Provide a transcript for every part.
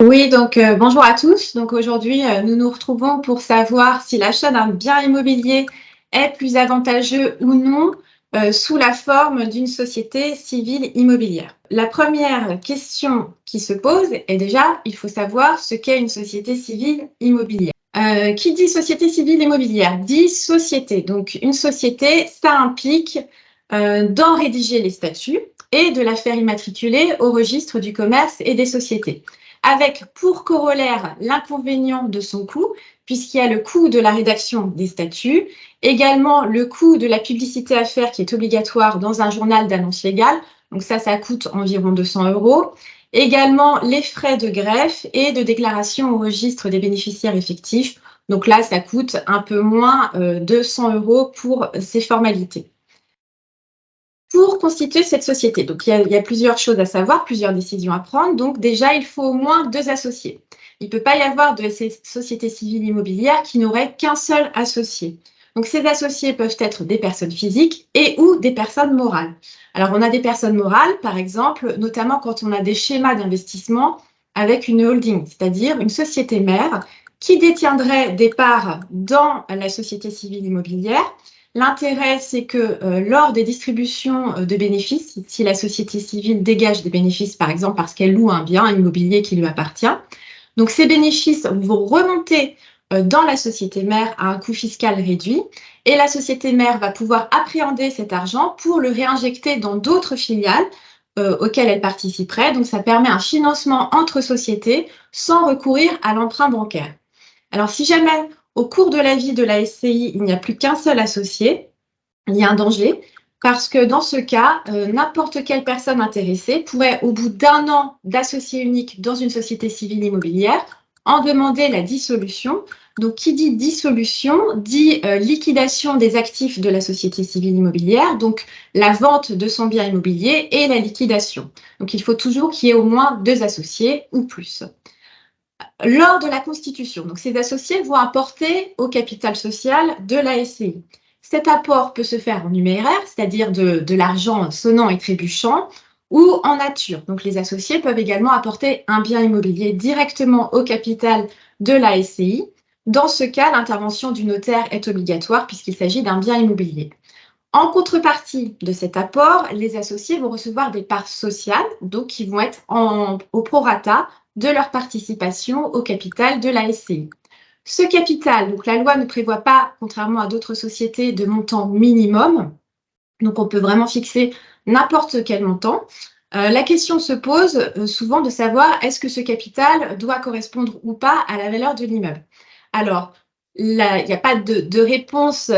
Oui, donc bonjour à tous. Donc aujourd'hui, nous nous retrouvons pour savoir si l'achat d'un bien immobilier est plus avantageux ou non, sous la forme d'une société civile immobilière. La première question qui se pose est déjà, il faut savoir ce qu'est une société civile immobilière. Qui dit société civile immobilière dit société. Donc une société, ça implique d'en rédiger les statuts et de la faire immatriculer au registre du commerce et des sociétés, avec pour corollaire l'inconvénient de son coût, puisqu'il y a le coût de la rédaction des statuts, également le coût de la publicité à faire qui est obligatoire dans un journal d'annonce légale, donc ça coûte environ 200 €, également les frais de greffe et de déclaration au registre des bénéficiaires effectifs, donc là ça coûte un peu moins de 100 € pour ces formalités. Pour constituer cette société, donc il y a plusieurs choses à savoir, plusieurs décisions à prendre. Donc déjà, il faut au moins 2 associés. Il ne peut pas y avoir de ces sociétés civiles immobilières qui n'auraient qu'un seul associé. Donc ces associés peuvent être des personnes physiques et ou des personnes morales. Alors on a des personnes morales, par exemple, notamment quand on a des schémas d'investissement avec une holding, c'est-à-dire une société mère qui détiendrait des parts dans la société civile immobilière. L'intérêt, c'est que lors des distributions de bénéfices, si la société civile dégage des bénéfices, par exemple parce qu'elle loue un bien immobilier qui lui appartient, donc ces bénéfices vont remonter dans la société mère à un coût fiscal réduit et la société mère va pouvoir appréhender cet argent pour le réinjecter dans d'autres filiales auxquelles elle participerait. Donc ça permet un financement entre sociétés sans recourir à l'emprunt bancaire. Alors, si jamais, au cours de la vie de la SCI, il n'y a plus qu'un seul associé, il y a un danger parce que dans ce cas, n'importe quelle personne intéressée pourrait, au bout d'un an d'associé unique dans une société civile immobilière, en demander la dissolution. Donc, qui dit dissolution dit liquidation des actifs de la société civile immobilière, donc la vente de son bien immobilier et la liquidation. Donc, il faut toujours qu'il y ait au moins 2 associés ou plus. Lors de la constitution, donc ces associés vont apporter au capital social de la SCI. Cet apport peut se faire en numéraire, c'est-à-dire de l'argent sonnant et trébuchant, ou en nature. Donc les associés peuvent également apporter un bien immobilier directement au capital de la SCI. Dans ce cas, l'intervention du notaire est obligatoire puisqu'il s'agit d'un bien immobilier. En contrepartie de cet apport, les associés vont recevoir des parts sociales, donc qui vont être au prorata de leur participation au capital de la SCI. Ce capital, donc la loi ne prévoit pas, contrairement à d'autres sociétés, de montant minimum, donc on peut vraiment fixer n'importe quel montant. La question se pose souvent de savoir est-ce que ce capital doit correspondre ou pas à la valeur de l'immeuble. Alors, il n'y a pas de réponse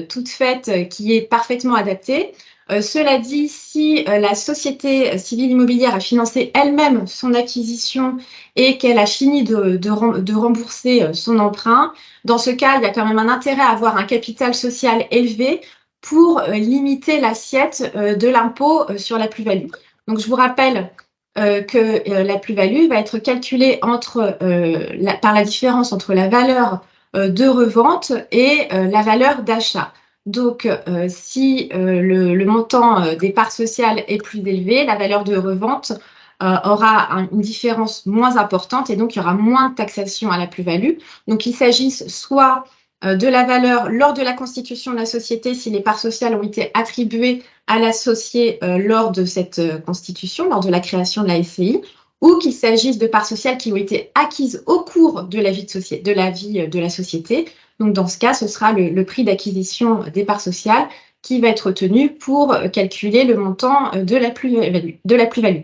toute faite qui est parfaitement adaptée. Cela dit, si la société civile immobilière a financé elle-même son acquisition et qu'elle a fini de rembourser son emprunt, dans ce cas, il y a quand même un intérêt à avoir un capital social élevé pour limiter l'assiette de l'impôt sur la plus-value. Donc, je vous rappelle que la plus-value va être calculée par la différence entre la valeur de revente et la valeur d'achat. Donc, si le montant des parts sociales est plus élevé, la valeur de revente aura une différence moins importante et donc il y aura moins de taxation à la plus-value. Donc, il s'agisse soit de la valeur lors de la constitution de la société, si les parts sociales ont été attribuées à l'associé lors de cette constitution, lors de la création de la SCI, ou qu'il s'agisse de parts sociales qui ont été acquises au cours de la vie de la société. Donc, dans ce cas, ce sera le prix d'acquisition des parts sociales qui va être retenu pour calculer le montant de la plus-value.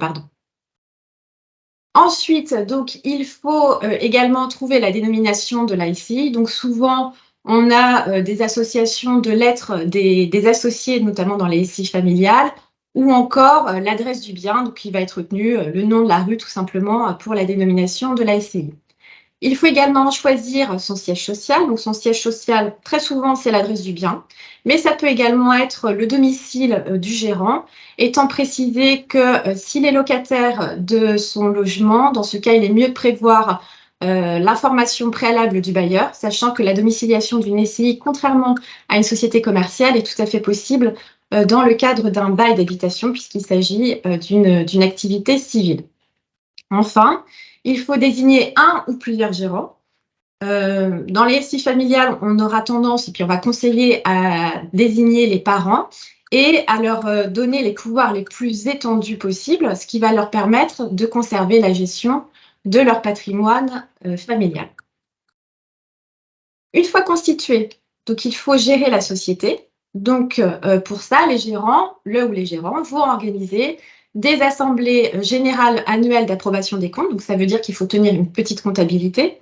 Ensuite, donc, il faut également trouver la dénomination de la SCI. Donc, souvent, on a des associations de lettres des associés, notamment dans les SCI familiales, ou encore l'adresse du bien, donc qui va être retenu, le nom de la rue, tout simplement, pour la dénomination de la SCI. Il faut également choisir son siège social. Donc, son siège social, très souvent, c'est l'adresse du bien, mais ça peut également être le domicile du gérant, étant précisé que s'il est locataire de son logement, dans ce cas, il est mieux de prévoir l'information préalable du bailleur, sachant que la domiciliation d'une SCI, contrairement à une société commerciale, est tout à fait possible dans le cadre d'un bail d'habitation, puisqu'il s'agit d'une activité civile. Enfin, Il faut désigner un ou plusieurs gérants. Dans les SCI familiales, on aura tendance, et puis on va conseiller à désigner les parents et à leur donner les pouvoirs les plus étendus possibles, ce qui va leur permettre de conserver la gestion de leur patrimoine familial. Une fois constitué, donc il faut gérer la société. Donc pour ça, les gérants vont organiser des assemblées générales annuelles d'approbation des comptes. Donc ça veut dire qu'il faut tenir une petite comptabilité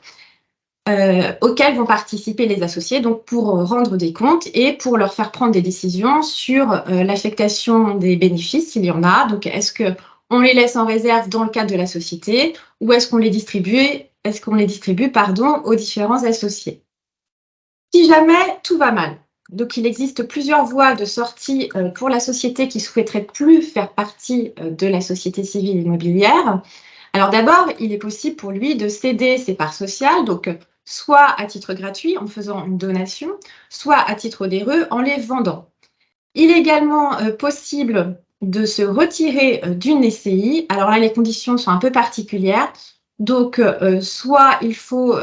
auxquelles vont participer les associés donc pour rendre des comptes et pour leur faire prendre des décisions sur l'affectation des bénéfices, s'il y en a. Donc est-ce qu'on les laisse en réserve dans le cadre de la société ou est-ce qu'on les distribue, aux différents associés. Si jamais tout va mal, donc il existe plusieurs voies de sortie pour la société qui souhaiterait plus faire partie de la société civile immobilière. Alors d'abord, il est possible pour lui de céder ses parts sociales, donc soit à titre gratuit en faisant une donation, soit à titre onéreux en les vendant. Il est également possible de se retirer d'une SCI. Alors là, les conditions sont un peu particulières. Donc, soit il faut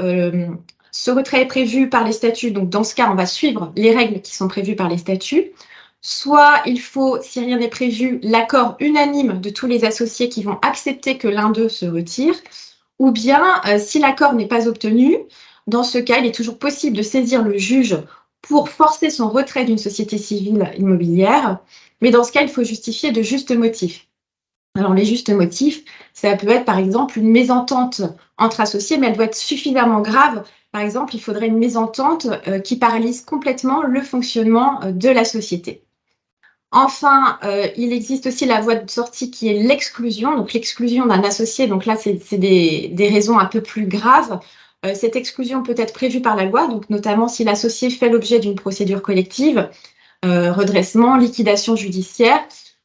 ce retrait est prévu par les statuts, donc dans ce cas, on va suivre les règles qui sont prévues par les statuts. Soit il faut, si rien n'est prévu, l'accord unanime de tous les associés qui vont accepter que l'un d'eux se retire. Ou bien, si l'accord n'est pas obtenu, dans ce cas, il est toujours possible de saisir le juge pour forcer son retrait d'une société civile immobilière. Mais dans ce cas, il faut justifier de justes motifs. Alors, les justes motifs, ça peut être par exemple une mésentente entre associés, mais elle doit être suffisamment grave. Par exemple, il faudrait une mésentente qui paralyse complètement le fonctionnement de la société. Enfin, il existe aussi la voie de sortie qui est l'exclusion. Donc, l'exclusion d'un associé, donc là, c'est des raisons un peu plus graves. Cette exclusion peut être prévue par la loi, donc notamment si l'associé fait l'objet d'une procédure collective, redressement, liquidation judiciaire.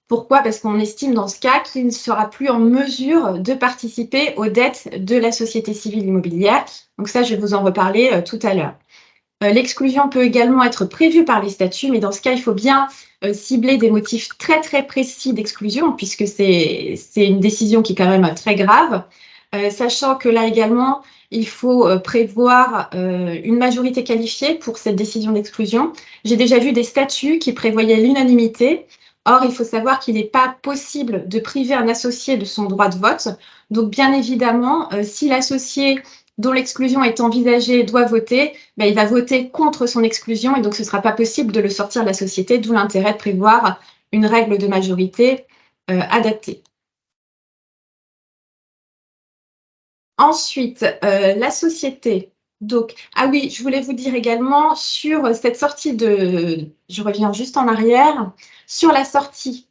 Pourquoi? Parce qu'on estime dans ce cas qu'il ne sera plus en mesure de participer aux dettes de la société civile immobilière. Donc ça, je vais vous en reparler tout à l'heure. L'exclusion peut également être prévue par les statuts, mais dans ce cas, il faut bien cibler des motifs très très précis d'exclusion, puisque c'est une décision qui est quand même très grave, sachant que là également, il faut prévoir une majorité qualifiée pour cette décision d'exclusion. J'ai déjà vu des statuts qui prévoyaient l'unanimité. Or, il faut savoir qu'il n'est pas possible de priver un associé de son droit de vote. Donc, bien évidemment, si l'associé dont l'exclusion est envisagée doit voter, il va voter contre son exclusion et donc ce ne sera pas possible de le sortir de la société, d'où l'intérêt de prévoir une règle de majorité adaptée. Ensuite, la société. Donc, ah oui, je voulais vous dire également sur cette sortie je reviens juste en arrière, sur la sortie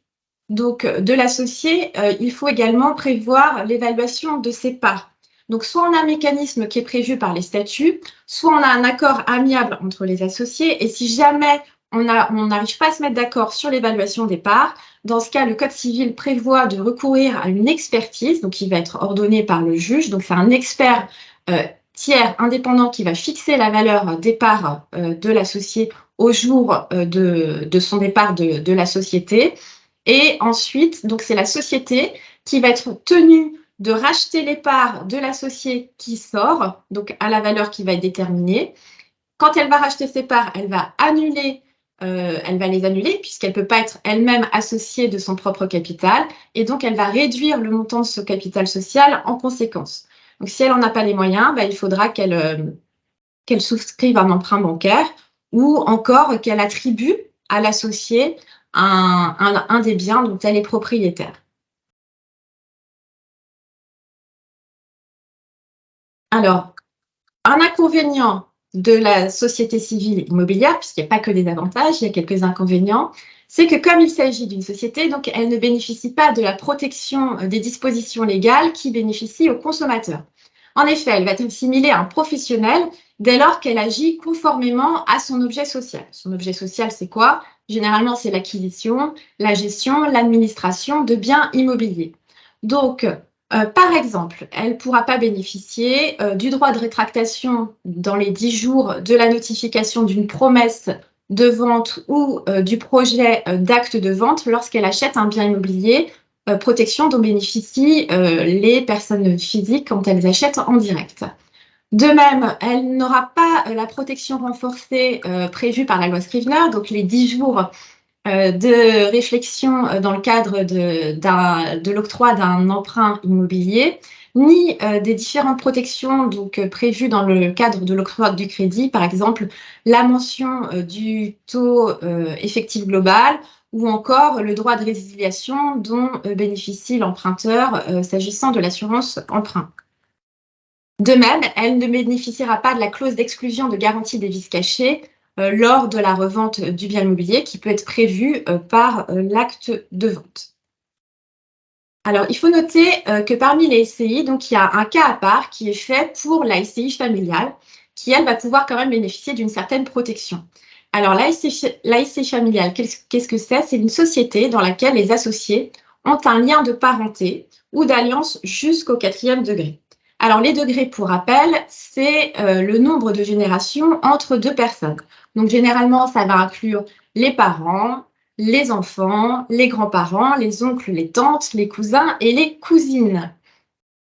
donc, de l'associé, il faut également prévoir l'évaluation de ses parts. Donc, soit on a un mécanisme qui est prévu par les statuts, soit on a un accord amiable entre les associés. Et si jamais on n'arrive pas à se mettre d'accord sur l'évaluation des parts, dans ce cas, le Code civil prévoit de recourir à une expertise, donc qui va être ordonnée par le juge. Donc, c'est un expert tiers indépendant qui va fixer la valeur des parts de l'associé au jour de son départ de la société. Et ensuite, donc c'est la société qui va être tenue de racheter les parts de l'associé qui sort, donc à la valeur qui va être déterminée. Quand elle va racheter ses parts, elle va les annuler puisqu'elle ne peut pas être elle-même associée de son propre capital. Et donc, elle va réduire le montant de ce capital social en conséquence. Donc, si elle n'en a pas les moyens, il faudra qu'elle souscrive un emprunt bancaire ou encore qu'elle attribue à l'associé un des biens dont elle est propriétaire. Alors, un inconvénient de la société civile immobilière, puisqu'il n'y a pas que des avantages, il y a quelques inconvénients, c'est que comme il s'agit d'une société, donc elle ne bénéficie pas de la protection des dispositions légales qui bénéficient aux consommateurs. En effet, elle va être assimilée à un professionnel dès lors qu'elle agit conformément à son objet social. Son objet social, c'est quoi? Généralement, c'est l'acquisition, la gestion, l'administration de biens immobiliers. Donc, par exemple, elle ne pourra pas bénéficier du droit de rétractation dans les 10 jours de la notification d'une promesse de vente ou du projet d'acte de vente lorsqu'elle achète un bien immobilier protection dont bénéficient les personnes physiques quand elles achètent en direct. De même, elle n'aura pas la protection renforcée prévue par la loi Scrivener, donc les 10 jours de réflexion dans le cadre de l'octroi d'un emprunt immobilier, ni des différentes protections prévues dans le cadre de l'octroi du crédit, par exemple la mention du taux effectif global ou encore le droit de résiliation dont bénéficie l'emprunteur s'agissant de l'assurance emprunt. De même, elle ne bénéficiera pas de la clause d'exclusion de garantie des vices cachés lors de la revente du bien immobilier qui peut être prévue par l'acte de vente. Alors, il faut noter que parmi les SCI, donc, il y a un cas à part qui est fait pour la SCI familiale, qui, elle, va pouvoir quand même bénéficier d'une certaine protection. Alors, la SCI familiale, qu'est-ce que c'est? C'est une société dans laquelle les associés ont un lien de parenté ou d'alliance jusqu'au 4e degré. Alors, les degrés, pour rappel, c'est le nombre de générations entre deux personnes. Donc, généralement, ça va inclure les parents, les enfants, les grands-parents, les oncles, les tantes, les cousins et les cousines.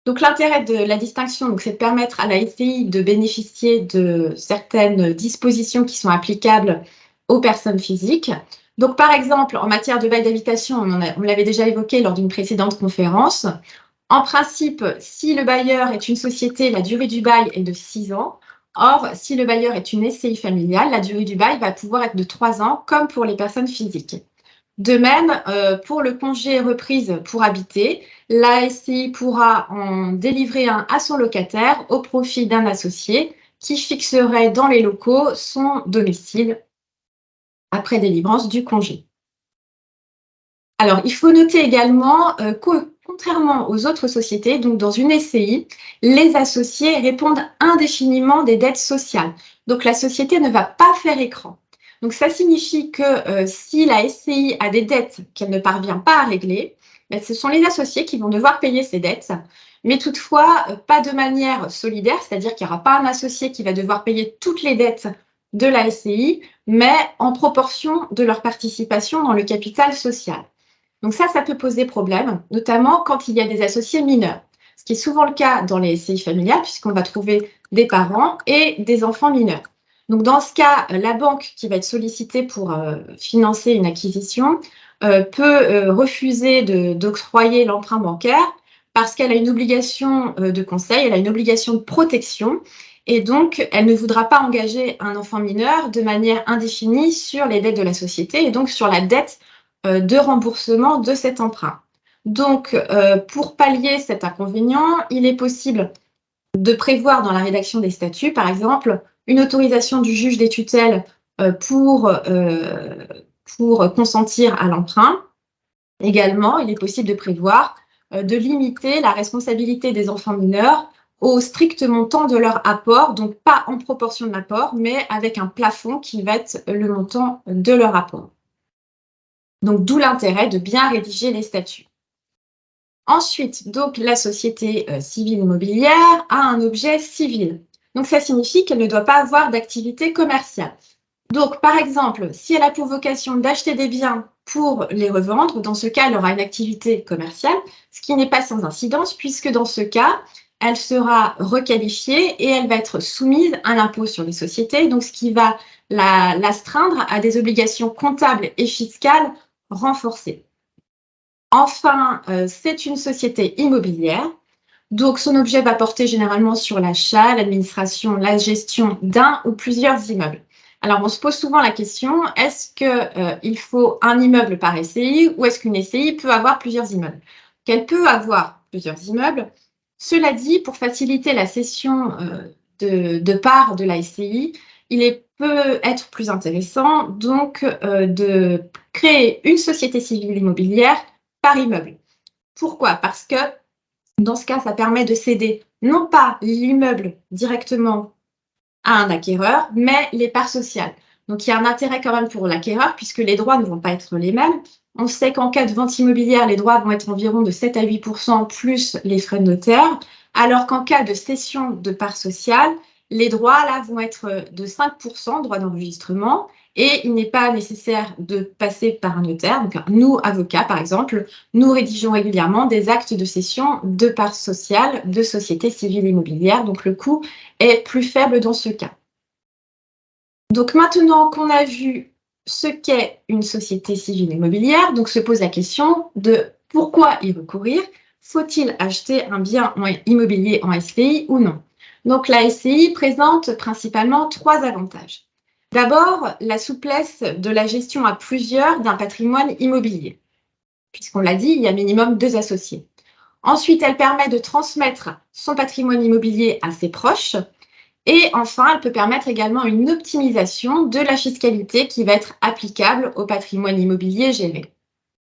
Donc, l'intérêt de la distinction, c'est de permettre à la SCI de bénéficier de certaines dispositions qui sont applicables aux personnes physiques. Donc, par exemple, en matière de bail d'habitation, on l'avait déjà évoqué lors d'une précédente conférence. En principe, si le bailleur est une société, la durée du bail est de 6 ans. Or, si le bailleur est une SCI familiale, la durée du bail va pouvoir être de 3 ans, comme pour les personnes physiques. De même, pour le congé reprise pour habiter, la SCI pourra en délivrer un à son locataire au profit d'un associé qui fixerait dans les locaux son domicile après délivrance du congé. Alors, il faut noter également que, contrairement aux autres sociétés, donc dans une SCI, les associés répondent indéfiniment des dettes sociales. Donc, la société ne va pas faire écran. Donc, ça signifie que si la SCI a des dettes qu'elle ne parvient pas à régler, ce sont les associés qui vont devoir payer ces dettes, mais toutefois pas de manière solidaire, c'est-à-dire qu'il n'y aura pas un associé qui va devoir payer toutes les dettes de la SCI, mais en proportion de leur participation dans le capital social. Donc ça peut poser problème, notamment quand il y a des associés mineurs, ce qui est souvent le cas dans les SCI familiales, puisqu'on va trouver des parents et des enfants mineurs. Donc dans ce cas, la banque qui va être sollicitée pour financer une acquisition peut refuser d'octroyer l'emprunt bancaire parce qu'elle a une obligation de conseil, elle a une obligation de protection, et donc elle ne voudra pas engager un enfant mineur de manière indéfinie sur les dettes de la société et donc sur la dette de remboursement de cet emprunt. Donc, pour pallier cet inconvénient, il est possible de prévoir dans la rédaction des statuts, par exemple, une autorisation du juge des tutelles pour consentir à l'emprunt. Également, il est possible de prévoir de limiter la responsabilité des enfants mineurs au strict montant de leur apport, donc pas en proportion de l'apport, mais avec un plafond qui va être le montant de leur apport. Donc, d'où l'intérêt de bien rédiger les statuts. Ensuite, donc, la société civile immobilière a un objet civil. Donc, ça signifie qu'elle ne doit pas avoir d'activité commerciale. Donc, par exemple, si elle a pour vocation d'acheter des biens pour les revendre, dans ce cas, elle aura une activité commerciale, ce qui n'est pas sans incidence, puisque dans ce cas, elle sera requalifiée et elle va être soumise à l'impôt sur les sociétés, donc ce qui va l'astreindre à des obligations comptables et fiscales renforcées. Enfin, c'est une société immobilière, donc son objet va porter généralement sur l'achat, l'administration, la gestion d'un ou plusieurs immeubles. Alors, on se pose souvent la question, est-ce qu'il faut un immeuble par SCI ou est-ce qu'une SCI peut avoir plusieurs immeubles? Qu'elle peut avoir plusieurs immeubles. Cela dit, pour faciliter la cession de parts de la SCI, il peut être plus intéressant donc de créer une société civile immobilière par immeuble. Pourquoi? Parce que dans ce cas, ça permet de céder non pas l'immeuble directement à un acquéreur, mais les parts sociales. Donc, il y a un intérêt quand même pour l'acquéreur puisque les droits ne vont pas être les mêmes. On sait qu'en cas de vente immobilière, les droits vont être environ de 7 à 8% plus les frais de notaire, alors qu'en cas de cession de parts sociales, les droits là vont être de 5%, droits d'enregistrement, et il n'est pas nécessaire de passer par un notaire. Donc, nous, avocats, par exemple, nous rédigeons régulièrement des actes de cession de parts sociales de sociétés civiles immobilières. Donc, le coût est plus faible dans ce cas. Donc, maintenant qu'on a vu ce qu'est une société civile immobilière, donc se pose la question de pourquoi y recourir. Faut-il acheter un bien immobilier en SCI ou non? Donc, la SCI présente principalement 3 avantages. D'abord, la souplesse de la gestion à plusieurs d'un patrimoine immobilier. Puisqu'on l'a dit, il y a minimum 2 associés. Ensuite, elle permet de transmettre son patrimoine immobilier à ses proches. Et enfin, elle peut permettre également une optimisation de la fiscalité qui va être applicable au patrimoine immobilier géré.